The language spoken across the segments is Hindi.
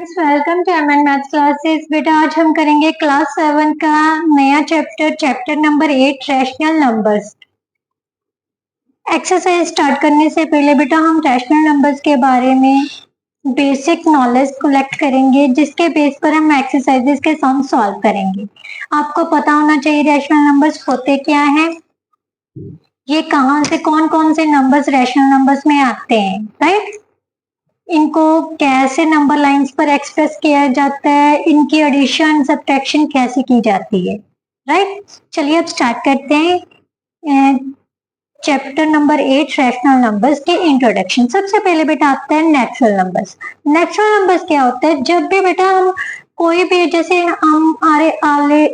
Welcome to MN math classes. बेटा आज हम करेंगे क्लास 7 का नया chapter number 8 rational numbers. Exercise start करने से पहले बेटा हम रैशनल नंबर्स के बारे में बेसिक नॉलेज कलेक्ट करेंगे, जिसके बेस पर हम एक्सरसाइजेस के सम सॉल्व करेंगे। आपको पता होना चाहिए रैशनल नंबर्स होते क्या हैं, ये कहाँ से कौन कौन से नंबर्स रैशनल नंबर्स में आते हैं, राइट। इनको कैसे नंबर लाइंस पर एक्सप्रेस किया जाता है, इनकी एडिशन सब्ट्रैक्शन कैसे की जाती है, राइट। चलिए अब स्टार्ट करते हैं चैप्टर नंबर 8 रैशनल नंबर्स के इंट्रोडक्शन। सबसे पहले बेटा आता है नेचुरल नंबर्स। नेचुरल नंबर्स क्या होता है, जब भी बेटा हम कोई भी जैसे हम आले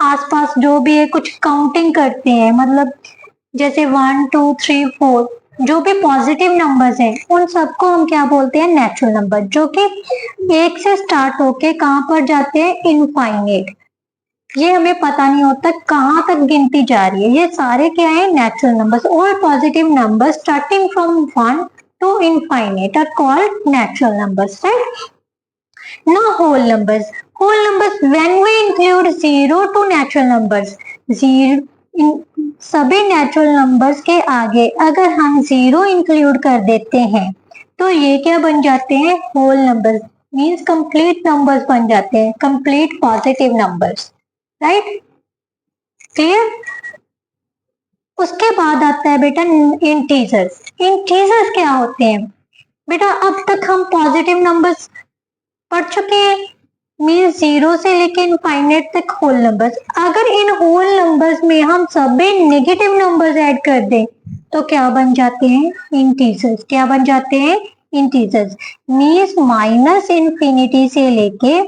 आसपास जो भी है कुछ काउंटिंग करते हैं, मतलब जैसे 1 2 3 4 जो भी पॉजिटिव नंबर्स हैं उन सबको हम क्या बोलते हैं, नेचुरल नंबर, जो कि एक से स्टार्ट होके कहां पर जाते हैं, इनफाइनेट। ये हमें पता नहीं होता कहां तक गिनती जा रही है। ये सारे क्या है, natural numbers. All positive numbers starting from 1 to infinite are called natural numbers, right. Now whole numbers. Whole numbers when we include 0 to natural numbers. सभी नेचुरल नंबर्स के आगे अगर हम 0 इंक्लूड कर देते हैं तो ये क्या बन जाते हैं, whole numbers, means complete numbers बन जाते हैं, complete positive numbers, right. Clear. उसके बाद आता है बेटा इंटीजर्स। इंटीजर्स क्या होते हैं बेटा, अब तक हम पॉजिटिव नंबर्स पढ़ चुके हैं, मीन्स 0 से लेके इनफाइनाइट तक होल नंबर्स। अगर इन होल नंबर्स में हम सभी नेगेटिव नंबर्स ऐड कर दें तो क्या बन जाते हैं, इंटीजर्स। क्या बन जाते हैं, इंटीजर्स। मीन्स माइनस इन्फिनिटी से लेके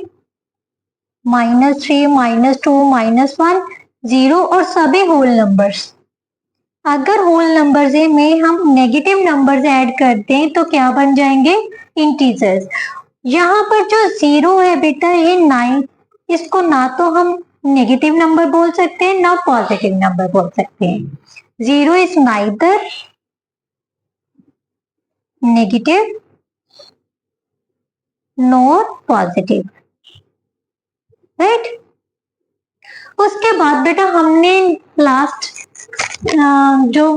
-3 -2 -1 0 और सभी होल नंबर्स। अगर होल नंबर्स में हम नेगेटिव नंबर्स ऐड करते हैं तो क्या बन जाएंगे, इंटीजर्स। यहाँ पर जो 0 है बेटा, ये 9, इसको ना तो हम नेगेटिव नंबर बोल सकते हैं ना पॉजिटिव नंबर बोल सकते हैं। 0 is neither negative nor positive, right. उसके बाद बेटा हमने लास्ट जो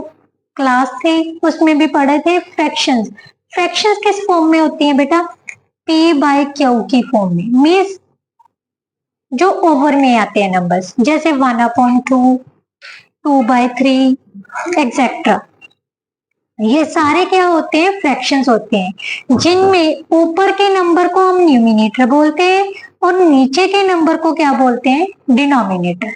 क्लास थी उसमें भी पढ़े थे फ्रैक्शंस। फ्रैक्शंस किस फॉर्म में होती हैं बेटा, p/q की फॉर्म में, मीन्स जो ओवर में आते हैं नंबर्स, जैसे 1/2, 2/3 एक्सेट्रा। ये सारे क्या होते हैं, फ्रैक्शंस होते हैं, जिनमें ऊपर के नंबर को हम न्यूमिनेटर बोलते हैं और नीचे के नंबर को क्या बोलते हैं, डिनोमिनेटर,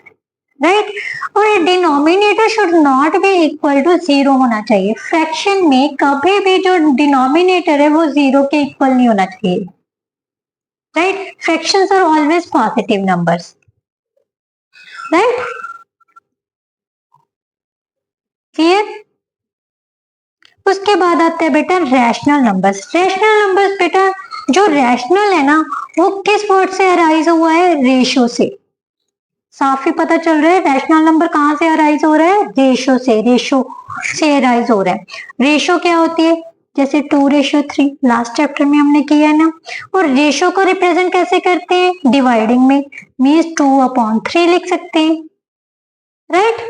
राइट। और denominator should not be equal to 0 होना चाहिए। फ्रैक्शन में कभी भी जो डिनोमिनेटर है वो 0 के इक्वल नहीं होना चाहिए, right. Fractions are always positive numbers, right. Clear. उसके बाद आता है बेटा रैशनल नंबर्स। रैशनल नंबर्स बेटा, जो रैशनल है ना वो किस वर्ड से अराइज हुआ है, रेशो से। साफ ही पता चल रहा है रैशनल नंबर कहाँ से अराइज हो रहा है, रेशो से। रेशो से अराइज हो रहा है। रेशो क्या होती है, जैसे 2:3 लास्ट चैप्टर में हमने किया है ना। और रेशो को रिप्रेजेंट कैसे करते हैं, डिवाइडिंग में, मीन्स 2/3 लिख सकते हैं, राइट।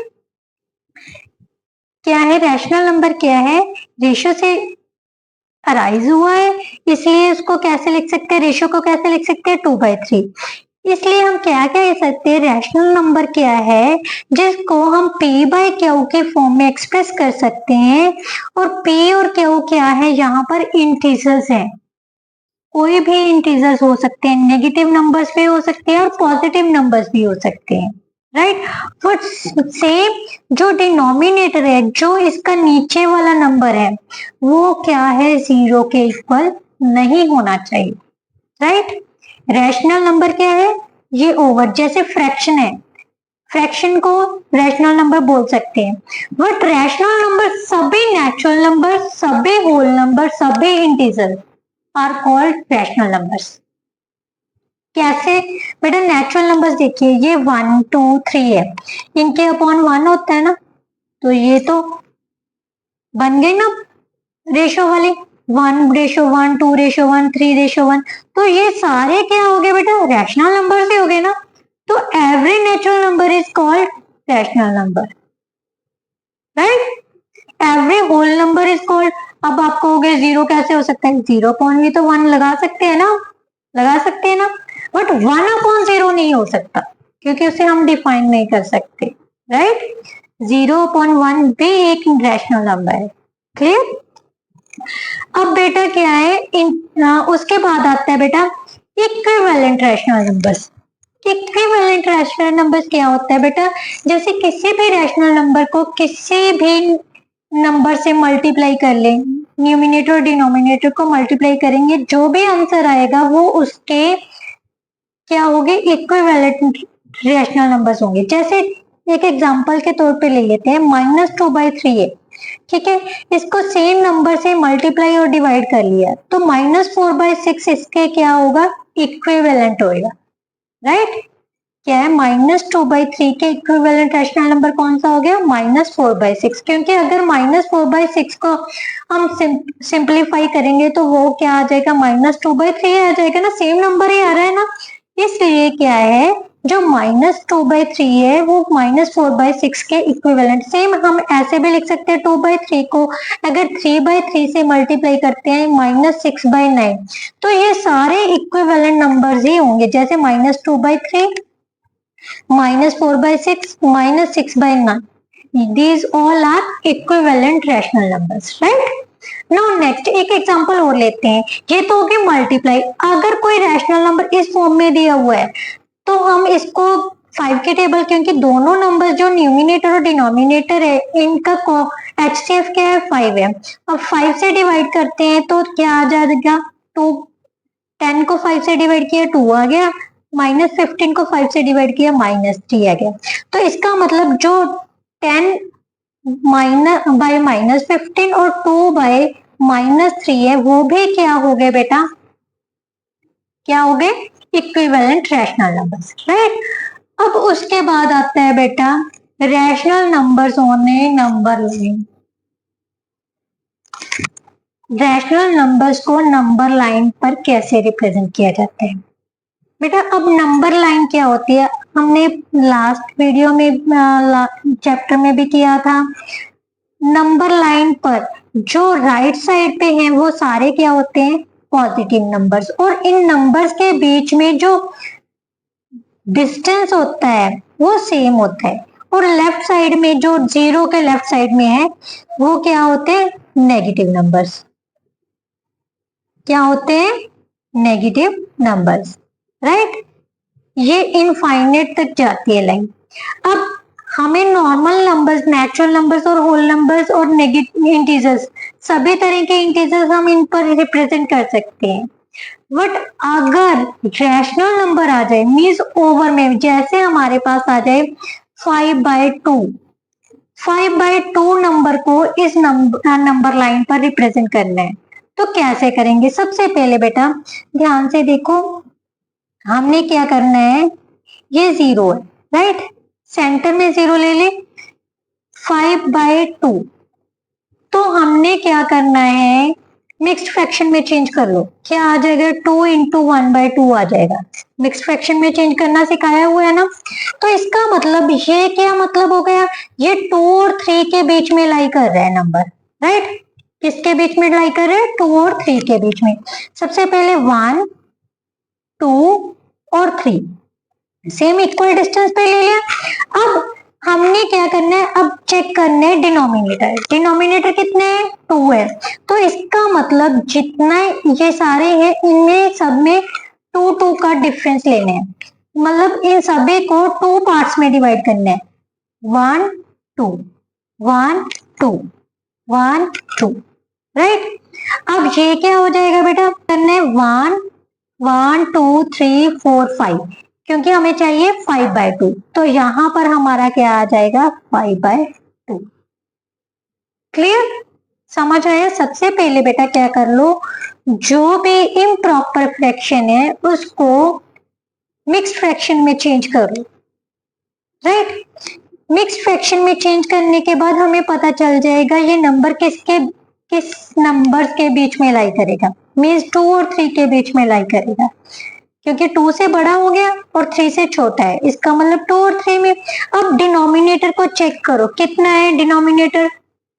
क्या है, रैशनल नंबर क्या है, रेशो से अराइज हुआ है, इसलिए उसको कैसे लिख सकते हैं, रेशो को कैसे लिख सकते हैं, 2/3। इसलिए हम क्या कह सकते हैं, रैशनल नंबर क्या है जिसको हम p/q के फॉर्म में एक्सप्रेस कर सकते हैं। और p और q क्या है, यहाँ पर इंटीजर्स हैं। कोई भी इंटीजर्स हो सकते हैं, नेगेटिव नंबर्स भी हो सकते हैं और पॉजिटिव नंबर्स भी हो सकते हैं, राइट। बट सेम जो डिनोमिनेटर है, जो इसका नीचे वाला नंबर है, वो क्या है, 0 के इक्वल नहीं होना चाहिए, राइट। रैशनल नंबर क्या है, ये ओवर, जैसे फ्रैक्शन है, फ्रैक्शन को रैशनल नंबर बोल सकते हैं। बट रैशनल नंबर सभी नेचुरल नंबर, सभी होल नंबर, सभी integer are called rational numbers. कैसे बेटा, नेचुरल नंबर्स देखिए, ये 1 2 3 है, इनके अपॉन 1 होता है ना, तो ये तो बन गई ना रेशो वाली, 1:1, 2:1, 3:1, तो ये सारे क्या हो गए बेटा, रैशनल नंबर से हो गए ना। तो every natural number is called rational number, right. Every whole number is called, अब आप कहोगे जीरो कैसे हो सकता है, 0.1 लगा सकते हैं ना, लगा सकते हैं ना, बट 1/0 नहीं हो सकता क्योंकि उसे हम डिफाइन नहीं कर सकते, राइट। 0/1 भी एक रैशनल नंबर है, क्लियर। अब बेटा क्या है उसके बाद आता है बेटा equivalent rational numbers. Equivalent rational numbers क्या होता है बेटा, जैसे किसी भी रैशनल नंबर को किसी भी नंबर से मल्टीप्लाई कर लें, न्यूमिनेटर और डिनोमिनेटर को मल्टीप्लाई करेंगे, जो भी आंसर आएगा वो उसके क्या होंगे, इक्विवेलेंट रैशनल नंबर्स होंगे। जैसे एक एग्जांपल के तौर पे ले लेते हैं, -2/3 है, ठीक है, इसको सेम नंबर से मल्टीप्लाई और डिवाइड कर लिया तो -4/6 इसके क्या होगा, इक्विवेलेंट होगा, राइट। क्या है, -2/3 के इक्विवेलेंट रैशनल नंबर कौन सा हो गया, -4/6, क्योंकि अगर -4/6 को हम सिंप्लीफाई करेंगे तो वो क्या आ जाएगा, -2/3 आ जाएगा ना, सेम नंबर ही आ रहा है ना। इसलिए क्या है, जो -2/3 है वो -4/6 के इक्विवेलेंट, सेम हम ऐसे भी लिख सकते हैं 2/3 को अगर 3/3 से मल्टीप्लाई करते हैं -6/9, तो ये सारे इक्विवेलेंट नंबर्स ही होंगे, जैसे -2/3, -4/6, -6/9, these all are equivalent rational numbers, right? Now next एक एग्जांपल और लेते हैं, ये तो हो गया मल्टीप्लाई। अगर कोई रैशनल नंबर इस फॉर्म में दिया हुआ है तो हम इसको 5 के टेबल, क्योंकि दोनों नंबर जो न्यूमिनेटर और डिनोमिनेटर है इनका HCF क्या है, 5 है। अब 5 से डिवाइड करते हैं तो क्या आ जाएगा, 2, 10 को 5 से डिवाइड किया 2 आ गया, -15 को 5 से डिवाइड किया -3 आ गया। तो इसका मतलब जो 10 बाय -15 और 2 बाय -3 है वो भी क्या हो गए बेटा, क्या हो गए, इक्विवेलेंट रैशनल नंबर्स, राइट। अब उसके बाद आता है बेटा रैशनल नंबर्स होने नंबर लाइन। रैशनल नंबर्स को नंबर लाइन पर कैसे रिप्रेजेंट किया जाता है बेटा। अब नंबर लाइन क्या होती है, हमने लास्ट वीडियो में चैप्टर में भी किया था। नंबर लाइन पर जो राइट साइड पे हैं वो सारे क्या होते हैं, पॉजिटिव नंबर्स, और इन नंबर्स के बीच में जो डिस्टेंस होता है वो सेम होता है, और लेफ्ट साइड में जो जीरो के लेफ्ट साइड में है वो क्या होते हैं, नेगेटिव नंबर्स। क्या होते हैं, नेगेटिव नंबर्स, राइट। ये इनफाइनाइट तक जाती है लाइन। अब हमें नॉर्मल नंबर्स, नेचुरल नंबर्स और होल नंबर्स और नेगेटिव इंटीजर्स, सभी तरह के इंटीजर्स हम इन पर रिप्रेजेंट कर सकते हैं। बट अगर रैशनल नंबर आ जाए, मीन्स ओवर में, जैसे हमारे पास आ जाए 5/2, 5/2 नंबर को इस नंबर लाइन पर रिप्रेजेंट करना है तो कैसे करेंगे। सबसे पहले बेटा ध्यान से देखो, हमने क्या करना है, ये 0 है, राइट, सेंटर में 0 ले ले, 5/2, तो हमने क्या करना है, मिक्स्ड फ्रैक्शन में चेंज कर लो, क्या आ जाएगा, 2 × 1/2 आ जाएगा। मिक्स्ड फ्रैक्शन में चेंज करना सिखाया हुआ है ना। तो इसका मतलब ये क्या मतलब हो गया, ये 2 और 3 के बीच में लाई कर रहा है नंबर, राइट। किसके बीच में लाई कर रहे हैं, 2 और 3 के बीच में। सबसे पहले 1, 2 और 3 सेम इक्वल डिस्टेंस पे ले लिया। अब हमने क्या करना है, अब चेक करना है डिनोमिनेटर। डिनोमिनेटर कितने हैं, 2 है, तो इसका मतलब जितना ये सारे हैं इनमें सब में 2 2 का डिफरेंस लेना है, मतलब इन सभी को 2 पार्ट्स में डिवाइड करना है, 1 2 1 2 1 2, राइट। अब ये क्या हो जाएगा बेटा, करना है 1 1 2 3 4 5, क्योंकि हमें चाहिए 5/2, तो यहां पर हमारा क्या आ जाएगा, 5/2। क्लियर, समझ आया। सबसे पहले बेटा क्या कर लो, जो भी इम्प्रॉपर फ्रैक्शन है उसको मिक्स्ड फ्रैक्शन में चेंज कर लो, राइट। मिक्स्ड फ्रैक्शन में चेंज करने के बाद हमें पता चल जाएगा ये नंबर किसके किस नंबर्स के बीच में लाई करेगा, मीन्स 2 और 3 के बीच में लाई करेगा, क्योंकि 2 से बड़ा हो गया और 3 से छोटा है, इसका मतलब 2 और 3 में। अब डिनोमिनेटर को चेक करो, कितना है डिनोमिनेटर,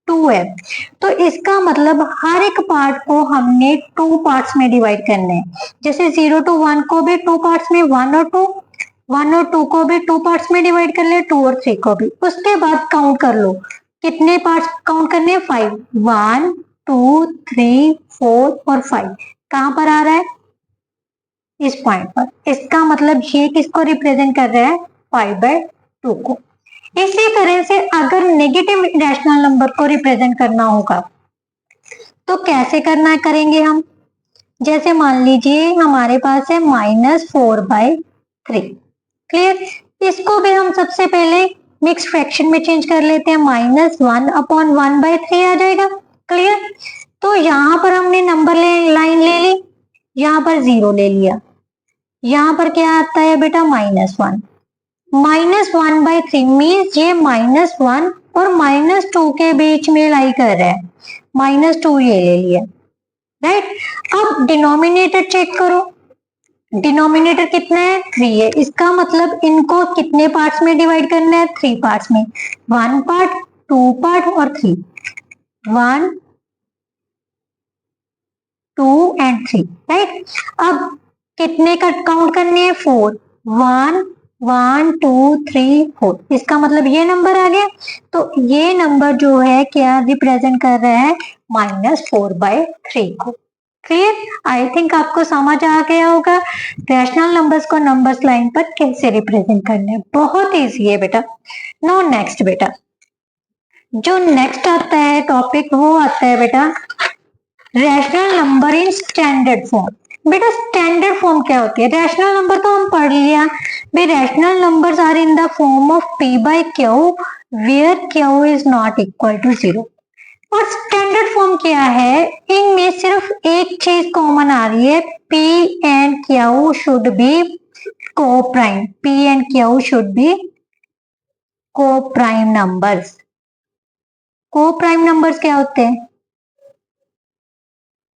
2 है। तो इसका मतलब हर एक पार्ट को हमने 2 पार्ट्स में डिवाइड करना है। जैसे 0 to 1 को भी 2 पार्ट्स में, 1 और 2, 1 और 2 को भी 2 पार्ट्स में डिवाइड कर ले, 2 और 3 को भी। उसके बाद काउंट कर लो, कितने पार्ट्स काउंट करने हैं, 5, 1 2 3 4 और 5 कहां पर आ रहा है, इस पॉइंट पर। इसका मतलब ये किसको रिप्रेजेंट कर रहा है, 5/2 को। इसी तरह से अगर नेगेटिव रैशनल नंबर को रिप्रेजेंट करना होगा तो कैसे करना करेंगे हम। जैसे मान लीजिए हमारे पास है -4/3, क्लियर। इसको भी हम सबसे पहले मिक्स फ्रैक्शन में चेंज कर लेते हैं, -1/1/3 आ जाएगा, क्लियर। तो यहाँ पर हमने नंबर लाइन ले ली, यहाँ पर 0 ले लिया, यहाँ पर क्या आता है बेटा, -1, -1/3 मीन्स ये -1 और -2 के बीच में लाई कर रहा है, -2 ये ले लिया, राइट। अब डिनोमिनेटर चेक करो, डिनोमिनेटर कितना है, 3 है। इसका मतलब इनको कितने पार्ट्स में डिवाइड करना है, 3 पार्ट्स में, 1 पार्ट, 2 पार्ट और 3, 1 2 एंड 3, राइट। अब कितने का काउंट करने हैं, 4, 1 1 2 3 4, इसका मतलब ये नंबर आ गया। तो ये नंबर जो है क्या रिप्रेजेंट कर रहा है, -4/3 को, क्लियर। आई थिंक आपको समझ आ गया होगा रैशनल नंबर्स को नंबर्स लाइन पर कैसे रिप्रेजेंट करने हैं, बहुत इजी है बेटा। नो नेक्स्ट बेटा, जो नेक्स्ट आता है टॉपिक वो आता है बेटा rational number in standard form. बेटा स्टैंडर्ड फॉर्म क्या होती है, रैशनल नंबर तो हम पढ़ लिया भाई, rational numbers are in the form of p/q where q is not equal to 0। और स्टैंडर्ड फॉर्म क्या है, इनमें सिर्फ एक चीज कॉमन आ रही है, p and q should be co-prime, p and q should be co-prime numbers. Co-prime numbers क्या होते हैं,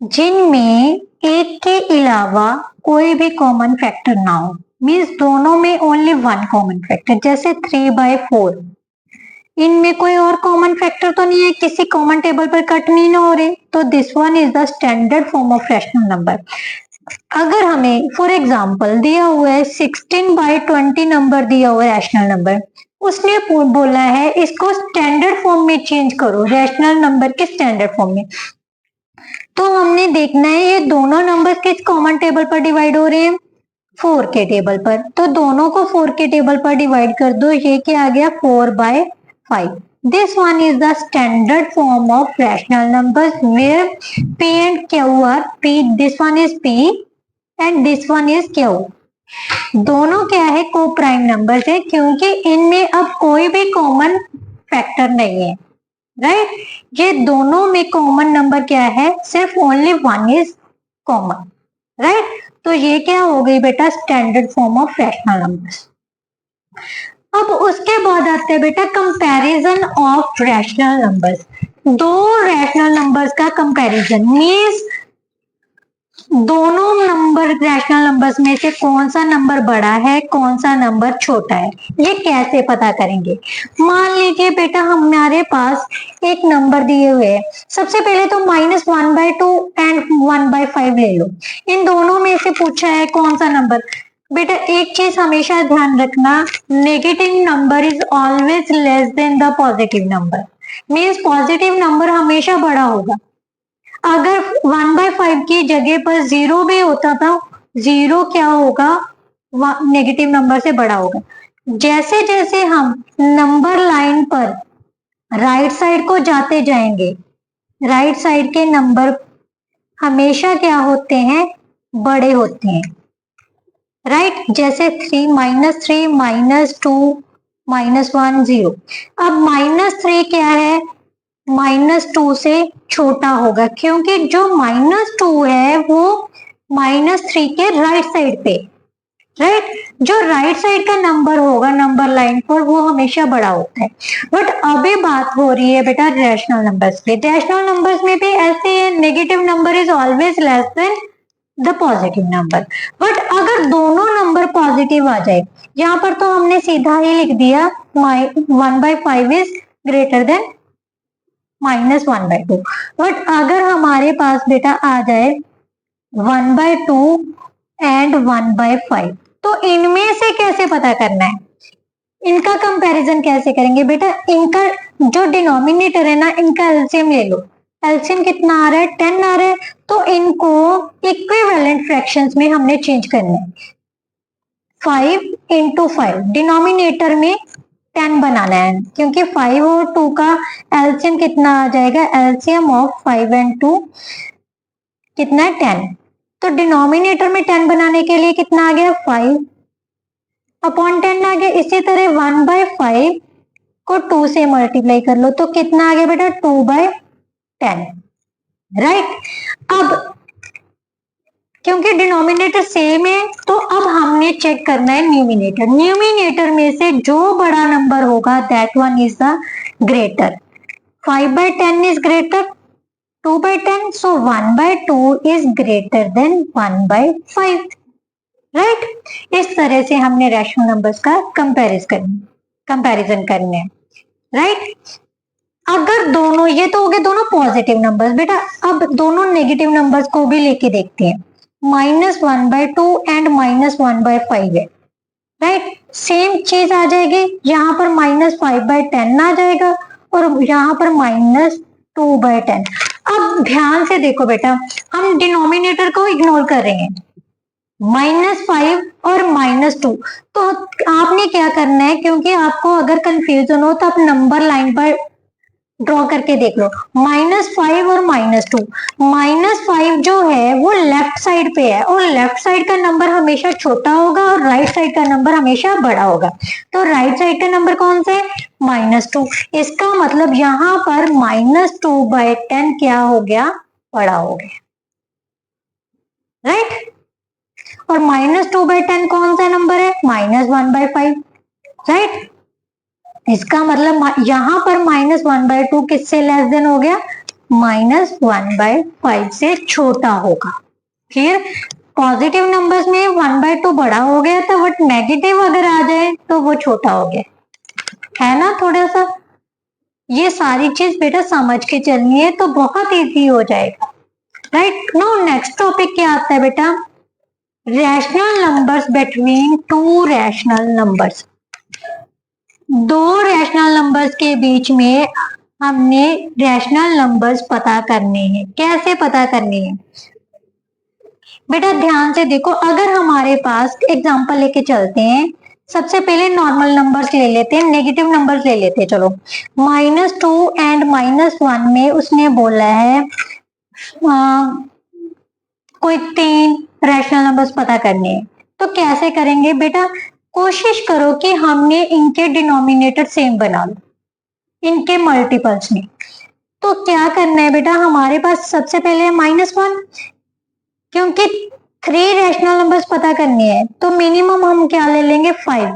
जिनमें एक के अलावा कोई भी कॉमन फैक्टर ना हो, मीन्स दोनों में ओनली 1 कॉमन फैक्टर। जैसे 3/4, इनमें कोई और कॉमन फैक्टर तो नहीं है, किसी कॉमन टेबल पर कट नहीं हो रहे, तो this one is the standard form of rational number. अगर हमें फॉर एग्जांपल दिया हुआ है 16/20 नंबर दिया हुआ है रैशनल नंबर, उसने बोला है इसको स्टैंडर्ड फॉर्म में चेंज करो, रैशनल नंबर के स्टैंडर्ड फॉर्म में। तो हमने देखना है ये दोनों नंबर किस कॉमन टेबल पर डिवाइड हो रहे हैं, 4 के टेबल पर। तो दोनों को 4 के टेबल पर डिवाइड कर दो, ये क्या आ गया, 4/5। This one is the standard form of rational numbers where p and q are p, this one is p and this one is q। दोनों क्या है, को प्राइम नंबर्स है, क्योंकि इनमें अब कोई भी कॉमन फैक्टर नहीं है, राइट। ये दोनों में कॉमन नंबर क्या है, सिर्फ ओनली 1 इज कॉमन, राइट। तो ये क्या हो गई बेटा, standard form of rational numbers. अब उसके बाद आते हैं बेटा कंपैरिजन ऑफ रैशनल नंबर्स। दो रैशनल नंबर्स का कंपैरिजन मींस दोनों नंबर रैशनल नंबर्स में से कौन सा नंबर बड़ा है, कौन सा नंबर छोटा है, ये कैसे पता करेंगे। मान लीजिए बेटा हमारे पास एक नंबर दिए हुए है, सबसे पहले तो -1/2 एंड 1/5 ले लो, इन दोनों में से पूछा है कौन सा नंबर। बेटा एक चीज हमेशा ध्यान रखना, negative number is always less than the positive number, means positive number हमेशा बड़ा होगा। अगर 1/5 की जगह पर 0 भी होता था, 0 क्या होगा, नेगेटिव नंबर से बड़ा होगा। जैसे जैसे हम नंबर लाइन पर राइट साइड को जाते जाएंगे, राइट साइड के नंबर हमेशा क्या होते हैं, बड़े होते हैं, राइट। जैसे 3 -3 -2 -1 0। अब -3 क्या है, -2 से छोटा होगा, क्योंकि जो -2 है वो -3 के राइट साइड पे, राइट। जो राइट साइड का नंबर होगा नंबर लाइन पर वो हमेशा बड़ा होता है। बट अभी बात हो रही है बेटा रैशनल नंबर्स पे। रैशनल नंबर्स में भी ऐसे है, negative number is always less than the positive number. But अगर दोनों नंबर पॉजिटिव आ जाए, यहाँ पर तो हमने सीधा ही लिख दिया 1/5 इज ग्रेटर देन -1/2। बट अगर हमारे पास बेटा आ जाए 1/2 एंड 1/5, तो इनमें से कैसे पता करना है, इनका कंपैरिजन कैसे करेंगे बेटा? इनका जो डिनोमिनेटर है ना, इनका एलसीएम ले लो। एलसीएम कितना आ रहा है? 10 आ रहा है। तो इनको इक्विवेलेंट फ्रैक्शंस में हमने चेंज करना है। 5 into 5 डिनोमिनेटर में 10 बनाना है, क्योंकि 5 और 2 का एलसीएम कितना आ जाएगा? एलसीएम ऑफ 5 and 2 कितना है? 10। तो डिनोमिनेटर में 10 बनाने के लिए कितना आ गया? 5 अपॉन 10 आ गया। इसी तरह 1/5 को 2 से मल्टीप्लाई कर लो, तो कितना आ गया बेटा? 2/10। राइट। अब क्योंकि डिनोमिनेटर सेम है, तो अब हमने चेक करना है न्यूमिनेटर। न्यूमिनेटर में से जो बड़ा नंबर होगा that one is the greater. 5/10 is greater 2/10, so 1/2 is greater than 1/5। Right. इस तरह से हमने रैशनल नंबर्स का कंपैरिजन करने हैं। राइट। अगर दोनों, ये तो हो गए दोनों पॉजिटिव नंबर्स बेटा, अब दोनों नेगेटिव नंबर्स को भी लेके देखते हैं। -1/2 एंड -1/5 है। राइट। सेम चीज आ जाएगी, यहाँ पर -5/10 आ जाएगा और यहाँ पर -2/10। अब ध्यान से देखो बेटा, हम डिनोमिनेटर को इग्नोर कर रहे हैं, -5 और -2। तो आपने क्या करना है, क्योंकि आपको अगर कंफ्यूजन हो तो आप नंबर लाइन पर ड्रॉ करके देख लो। -5 और -2। -5 जो है वो लेफ्ट साइड पे है, और लेफ्ट साइड का नंबर हमेशा छोटा होगा और राइट साइड का नंबर हमेशा बड़ा होगा। तो राइट साइड का नंबर कौन सा है? -2। इसका मतलब यहाँ पर -2/10 क्या हो गया? बड़ा हो गया। राइट। और -2/10 कौन सा नंबर है? -1/5। राइट। इसका मतलब यहाँ पर -1/2 किससे लेस देन हो गया? -1/5 से छोटा होगा। फिर पॉजिटिव नंबर्स में 1/2 बड़ा हो गया था, बट नेगेटिव अगर आ जाए तो वो छोटा हो गया, है ना? थोड़ा सा ये सारी चीज बेटा समझ के चलनी है, तो बहुत इजी हो जाएगा। राइट। नो नेक्स्ट टॉपिक क्या आता है बेटा? Rational numbers between two rational numbers. दो रैशनल नंबर्स के बीच में हमने रैशनल नंबर्स पता करने हैं। कैसे पता करने हैं बेटा? ध्यान से देखो, अगर हमारे पास एग्जांपल लेके चलते हैं, सबसे पहले नॉर्मल नंबर्स ले लेते हैं, नेगेटिव नंबर्स ले लेते हैं। चलो, -2 एंड -1 में उसने बोला है कोई 3 रैशनल नंबर्स पता करने हैं। तो कैसे करेंगे बेटा? कोशिश करो कि हमने इनके डिनोमिनेटर सेम बना लो, इनके मल्टीपल्स में। तो क्या करना है बेटा? हमारे पास सबसे पहले है -1, क्योंकि 3 रैशनल नंबर्स पता करने हैं, तो मिनिमम हम क्या ले लेंगे? 5।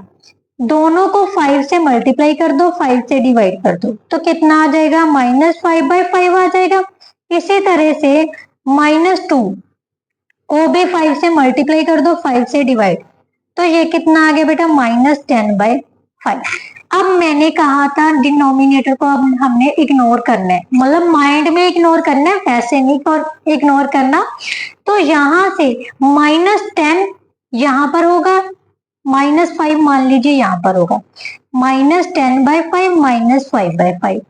दोनों को 5 से मल्टीप्लाई कर दो, 5 से डिवाइड कर दो, तो कितना आ जाएगा? -5/5 आ जाएगा। इसी तरह से -2 को भी 5 से मल्टीप्लाई कर दो, 5 से डिवाइड, तो ये कितना आ गया बेटा? -10/5। अब मैंने कहा था डिनोमिनेटर को अब हमने इग्नोर करना है, मतलब माइंड में इग्नोर करना है, वैसे नहीं इग्नोर करना। तो यहाँ से -10 यहाँ पर होगा, -5 मान लीजिए यहाँ पर होगा, -10/5 -5/5।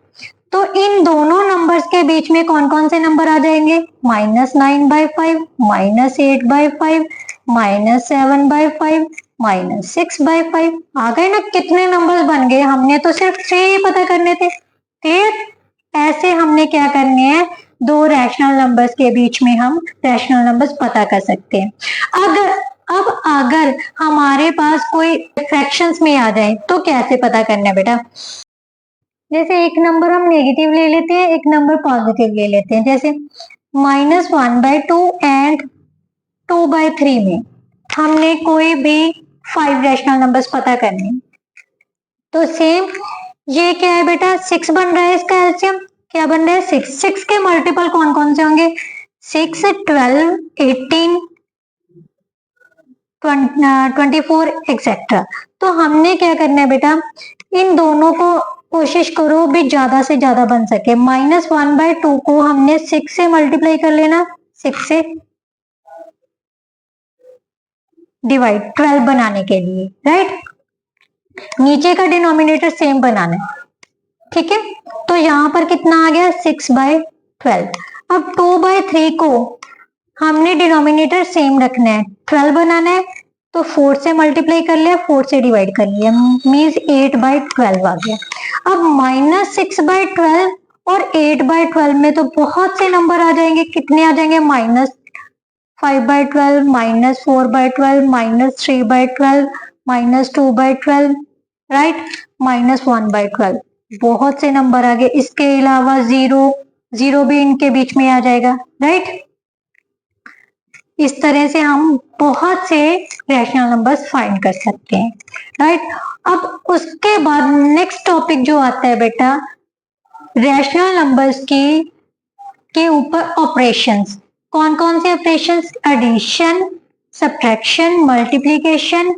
तो इन दोनों नंबर्स के बीच में कौन कौन से नंबर आ जाएंगे? -9/5 -8/5 -7/5 -6/5। आ गए ना? कितने नंबर्स बन गए? हमने तो सिर्फ 3 ही पता करने थे। ठीक, ऐसे हमने क्या करने हैं, दो रैशनल नंबर्स के बीच में हम रैशनल नंबर्स पता कर सकते हैं। अगर हमारे पास कोई फ्रैक्शंस में आ जाए तो कैसे पता करना है बेटा? जैसे एक नंबर हम नेगेटिव ले लेते हैं, एक नंबर पॉजिटिव ले लेते हैं। जैसे -1/2 एंड 2/3 में हमने कोई भी 5 रैशनल नंबर्स पता करने, तो सेम ये क्या है बेटा, 6 बन रहा है इसका एलसीएम, क्या बन रहा है 6। 6 के मल्टीपल कौन कौन से होंगे, 6, 12, 18, 24 एक्सेट्रा। तो हमने क्या करना है बेटा, इन दोनों को कोशिश करो भी ज्यादा से ज्यादा बन सके। -1/2 को हमने 6 से मल्टीप्लाई कर लेना, 6 से डिवाइड 12 बनाने के लिए, राइट। नीचे का डिनोमिनेटर सेम बनाना है, ठीक है। तो यहाँ पर कितना आ गया 6/12। अब 2/3 को हमने डिनोमिनेटर सेम रखना है, 12 बनाना है, तो 4 से मल्टीप्लाई कर लिया, 4 से डिवाइड कर लिया, मीन्स 8/12 आ गया। अब -6/12 और 8/12 में तो बहुत से नंबर आ जाएंगे, कितने आ जाएंगे, -5/12, -4/12, -3/12, -2/12, राइट, -1/12, बहुत से नंबर आ गए। इसके अलावा जीरो भी इनके बीच में आ जाएगा, राइट। इस तरह से हम बहुत से रैशनल नंबर्स फाइंड कर सकते हैं, राइट। अब उसके बाद नेक्स्ट टॉपिक जो आता है बेटा, रैशनल नंबर्स के ऊपर ऑपरेशंस। कौन कौन से operations, addition, subtraction, multiplication,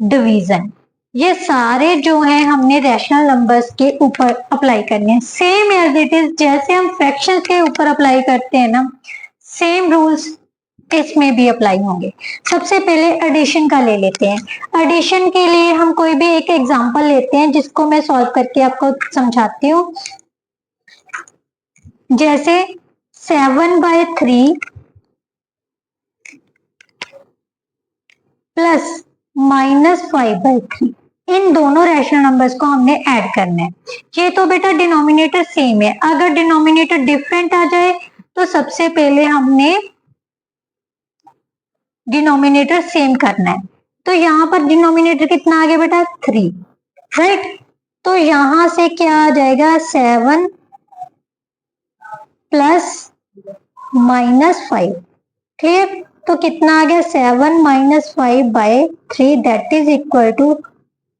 division, ये सारे जो हैं हमने रैशनल नंबर्स के ऊपर अप्लाई करने हैं, सेम एज इट इज जैसे हम फ्रैक्शंस के ऊपर अप्लाई करते हैं ना, सेम रूल्स इसमें भी अप्लाई होंगे। सबसे पहले एडिशन का ले लेते हैं। एडिशन के लिए हम कोई भी एक एग्जांपल लेते हैं जिसको मैं सॉल्व करके आपको समझाती हूँ। जैसे 7/3 प्लस -5/3, इन दोनों रैशनल नंबर्स को हमने ऐड करना है। ये तो बेटा डिनोमिनेटर सेम है, अगर डिनोमिनेटर डिफरेंट आ जाए तो सबसे पहले हमने डिनोमिनेटर सेम करना है। तो यहाँ पर डिनोमिनेटर कितना आ गया बेटा 3, राइट। तो यहां से क्या आ जाएगा 7 प्लस -5, क्लियर। तो कितना आ गया 7 - 5/3, that is equal to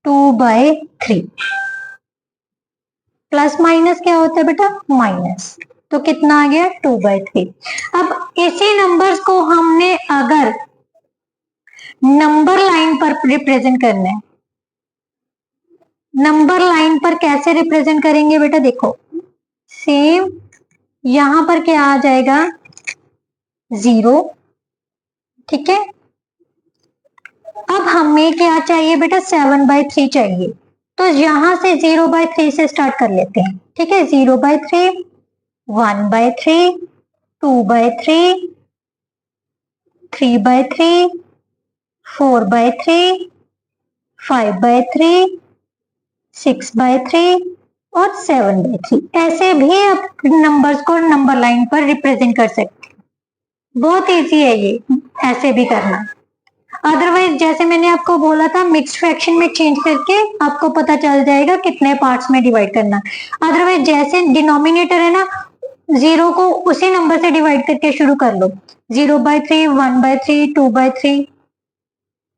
2/3। Plus minus क्या होता है बेटा, माइनस, तो कितना आ गया 2/3। अब इसी नंबर्स को हमने अगर नंबर लाइन पर रिप्रेजेंट करना है, नंबर लाइन पर कैसे रिप्रेजेंट करेंगे बेटा, देखो सेम यहां पर क्या आ जाएगा 0, ठीक है। अब हमें क्या चाहिए बेटा 7/3 चाहिए, तो यहां से 0/3 से स्टार्ट कर लेते हैं, ठीक है। 0/3, 1/3, 2/3, 3/3, 4/3, 5/3, 6/3 और 7/3। ऐसे भी आप नंबर्स को नंबर लाइन पर रिप्रेजेंट कर सकते हैं, बहुत इजी है ये ऐसे भी करना। अदरवाइज जैसे मैंने आपको बोला था मिक्स्ड फ्रैक्शन में चेंज करके आपको पता चल जाएगा कितने पार्ट्स में डिवाइड करना। अदरवाइज जैसे डिनोमिनेटर है ना, 0 को उसी नंबर से डिवाइड करके शुरू कर लो, 0/3, 1/3, 2/3,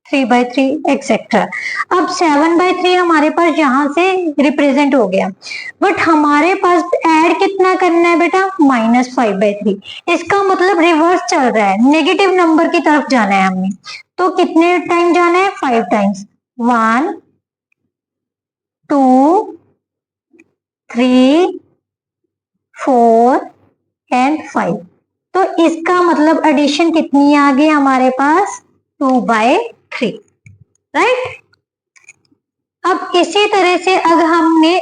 3/3 एक्सेट्रा। अब 7/3 हमारे पास यहाँ से रिप्रेजेंट हो गया, बट हमारे पास ऐड कितना करना है बेटा -5/3। इसका मतलब रिवर्स चल रहा है, नेगेटिव नंबर की तरफ जाना है हमने। तो कितने टाइम जाना है 5 टाइम्स, 1, 2, 3, 4 एंड 5। तो इसका मतलब एडिशन कितनी आ गई हमारे पास 2/3, राइट। अब इसी तरह से अगर हमने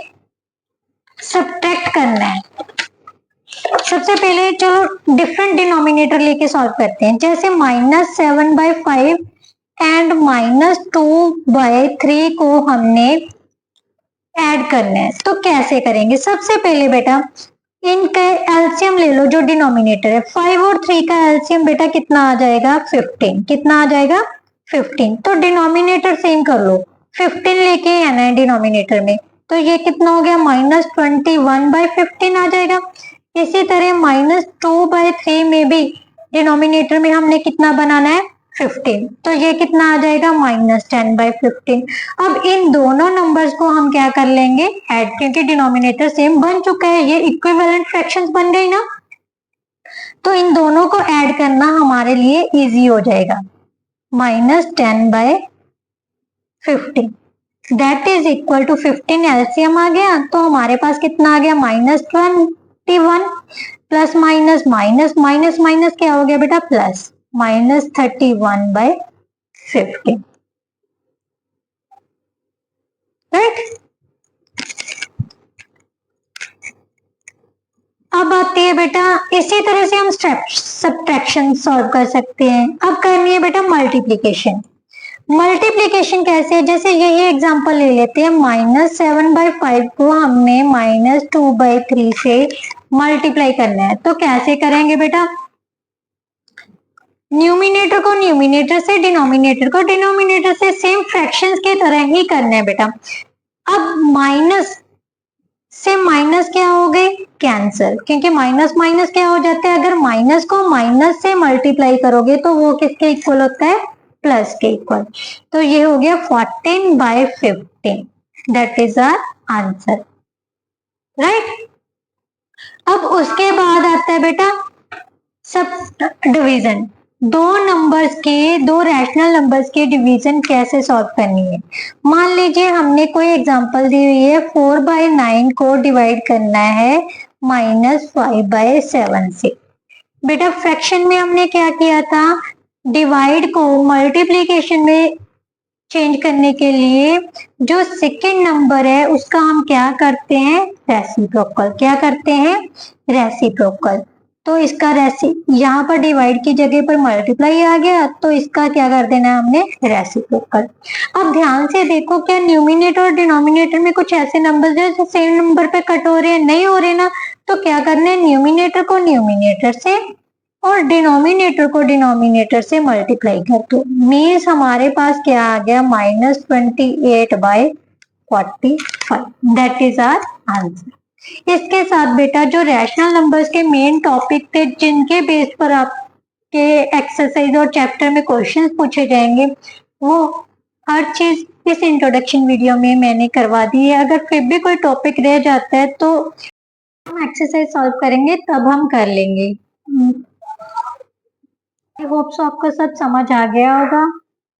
सब्ट्रैक्ट करना है, सबसे पहले चलो डिफरेंट डिनोमिनेटर लेके सॉल्व करते हैं। जैसे -7/5 एंड -2/3 को हमने ऐड करना है, तो कैसे करेंगे। सबसे पहले बेटा इनका एलसीएम ले लो, जो डिनोमिनेटर है 5 और 3 का एलसीएम बेटा कितना आ जाएगा 15, कितना आ जाएगा 15। तो डिनोमिनेटर सेम कर लो, 15 लेके आना है डिनोमिनेटर में, तो ये कितना हो गया -21/15 आ जाएगा। इसी तरह -2/3 में भी डिनोमिनेटर में हमने कितना बनाना है 15। तो ये कितना आ जाएगा -10/15। अब इन दोनों नंबर्स को हम क्या कर लेंगे ऐड, क्योंकि डिनोमिनेटर सेम बन चुका है, ये इक्विवेलेंट फ्रैक्शंस बन गई ना, तो इन दोनों को ऐड करना हमारे लिए इजी हो जाएगा। -10/15 that is equal to 15 LCM आ गया, तो हमारे पास कितना आ गया -21 plus minus minus minus minus क्या हो गया बेटा प्लस, -31/15 राइट। अब आती है बेटा, इसी तरह से हम सब्ट्रैक्शन सॉल्व कर सकते हैं। अब करनी है बेटा मल्टीप्लीकेशन। मल्टीप्लीकेशन कैसे है, जैसे यही एग्जांपल ले लेते हैं, -7/5 को हमने -2/3 से मल्टीप्लाई करना है, तो कैसे करेंगे बेटा, न्यूमिनेटर को न्यूमिनेटर से, डिनोमिनेटर को डिनोमिनेटर से, सेम फ्रैक्शंस की तरह ही करना है बेटा। अब माइनस से माइनस क्या हो गए कैंसिल, क्योंकि माइनस माइनस क्या हो जाता है, अगर माइनस को माइनस से मल्टीप्लाई करोगे तो वो किसके इक्वल होता है प्लस के इक्वल। तो ये हो गया 14/15 that is our answer right. अब उसके बाद आता है बेटा सब डिवीजन, दो रैशनल नंबर्स के डिवीजन कैसे सॉल्व करनी है। मान लीजिए हमने कोई एग्जांपल दी हुई है, 4/9 को डिवाइड करना है -5/7 से। बेटा फ्रैक्शन में हमने क्या किया था, डिवाइड को मल्टीप्लीकेशन में चेंज करने के लिए जो सेकेंड नंबर है उसका हम क्या करते हैं रेसिप्रोकल, क्या करते हैं रेसिप्रोकल। तो इसका यहाँ पर डिवाइड की जगह पर मल्टीप्लाई आ गया, तो इसका क्या कर देना है हमने रेसिप्रोकल। अब ध्यान से देखो, क्या न्यूमिनेटर और डिनोमिनेटर में कुछ ऐसे नंबर है जो सेम नंबर पे कट हो रहे हैं, नहीं हो रहे ना, तो क्या करना है न्यूमिनेटर को न्यूमिनेटर से और डिनोमिनेटर को डिनोमिनेटर से मल्टीप्लाई कर दो, मीन्स हमारे पास क्या आ गया -28/45 दैट इज आवर आंसर। इसके साथ बेटा जो रैशनल नंबर्स के मेन टॉपिक थे जिनके बेस पर आपके एक्सरसाइज और चैप्टर में क्वेश्चंस पूछे जाएंगे, वो हर चीज इस इंट्रोडक्शन वीडियो में मैंने करवा दी है। अगर फिर भी कोई टॉपिक रह जाता है तो हम एक्सरसाइज सॉल्व करेंगे तब हम कर लेंगे। आई होप सो आपको सब समझ आ गया होगा।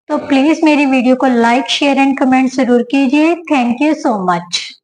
तो प्लीज मेरी वीडियो को लाइक शेयर एंड कमेंट जरूर कीजिए। Thank you so much.